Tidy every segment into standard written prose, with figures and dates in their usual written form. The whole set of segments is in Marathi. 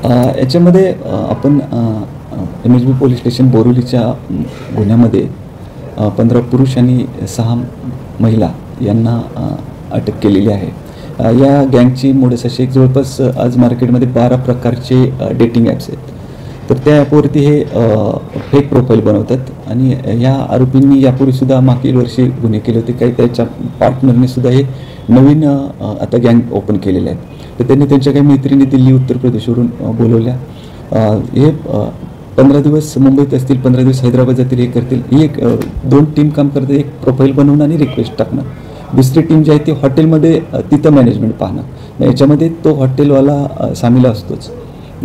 याच्यामध्ये आपण MHB पोलीस स्टेशन बोरिवलीच्या गुन्ह्यामध्ये 15 पुरुष आणि 6 महिला यांना अटक केलेली आहे। या गँगची मोडस अशी एक जवळपास आज मार्केटमध्ये 12 प्रकारचे डेटिंग ॲप्स आहेत। तर त्या ॲपवरती हे फेक प्रोफाईल बनवतात आणि या आरोपींनी यापूर्वीसुद्धा मागील वर्षी गुन्हे केले होते। काही त्याच्या पार्टनरने सुद्धा हे नवीन आता गँग ओपन केलेले आहेत। तर त्यांनी त्यांच्या काही मैत्रिणी दिल्ली उत्तर प्रदेशवरून बोलवल्या। हे 15 दिवस मुंबईत असतील, 15 दिवस हैदराबाद जातील, हे करतील। ही एक 2 टीम काम करते, एक प्रोफाईल बनवणं आणि रिक्वेस्ट टाकणं। दुसरी टीम जी आहे ती हॉटेलमध्ये तिथं मॅनेजमेंट पाहणं। याच्यामध्ये तो हॉटेलवाला सामील असतोच।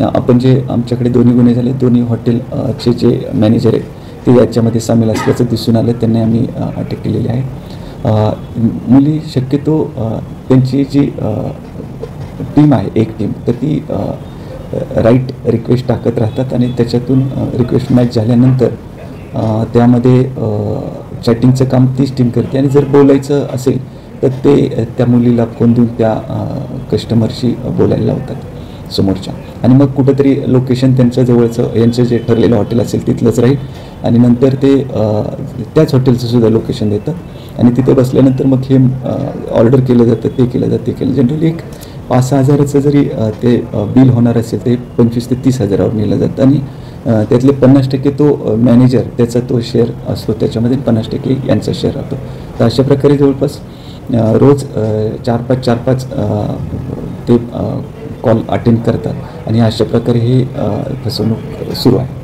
आपण जे आमच्याकडे दोन्ही गुन्हे झाले, दोन्ही हॉटेलचे जे मॅनेजर आहेत ते याच्यामध्ये सामील असल्याचं दिसून आलं। त्यांना आम्ही अटक केलेली आहे। मुली शक्यतो त्यांची जी टीम आहे, एक टीम, तर ती राईट रिक्वेस्ट टाकत राहतात आणि त्याच्यातून रिक्वेस्ट मॅच झाल्यानंतर त्यामध्ये चॅटिंगचं काम तीच टीम करते आणि जर बोलायचं असेल तर ते त्या मुलीला फोन देऊन त्या कस्टमरशी बोलायला लावतात समोरच्या, आणि मग कुठंतरी लोकेशन त्यांच्या जवळचं यांचं जे ठरलेलं हॉटेल असेल तिथलंच राहील आणि नंतर ते त्याच हॉटेलचं सुद्धा लोकेशन देतं आणि तिथे बसल्यानंतर मग हे ऑर्डर केलं जातं, ते केलं जातं, ते केलं। जनरली एक 5-6 हजाराचं जरी ते बिल होणार असेल ते 25 ते 30 हजारावर नेलं जातं आणि त्यातले 50% तो मॅनेजर त्याचा तो शेअर असतो, त्याच्यामध्ये 50% यांचा शेअर राहतो। तर अशा प्रकारे जवळपास रोज 4-5 ते कॉल अटेंड करतात आणि अशा प्रकारे ही फसवणूक सुरू आहे।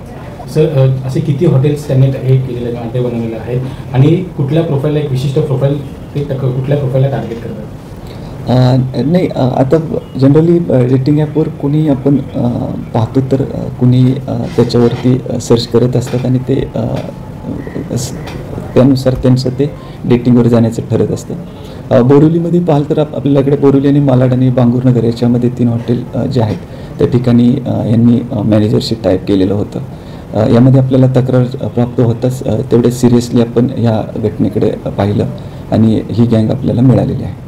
सर, असे किती हॉटेल्स त्यांनी हे केलेले अड्डे बनवलेले आहेत आणि कुठल्या प्रोफाईलला, एक विशिष्ट प्रोफाईल ते कुठल्या प्रोफाईलला टार्गेट करतात? नाही, आता जनरली डेटिंग ॲपवर कोणी आपण पाहतो तर कुणी त्याच्यावरती सर्च करत असतात आणि ते त्यानुसार त्यांचं ते डेटिंगवर जाण्याचं ठरत असतं। बोरिवलीमध्ये पाहाल तर आपल्याकडे बोरिवली आणि मालाड आणि बांगूरनगर याच्यामध्ये 3 हॉटेल जे आहेत त्या ठिकाणी यांनी मॅनेजरशी टाईप केलेलं होतं। यामध्ये आपल्याला तक्रार प्राप्त होताच तेवढे सिरियसली आपण ह्या घटनेकडे पाहिलं आणि ही गँग आपल्याला मिळालेली आहे।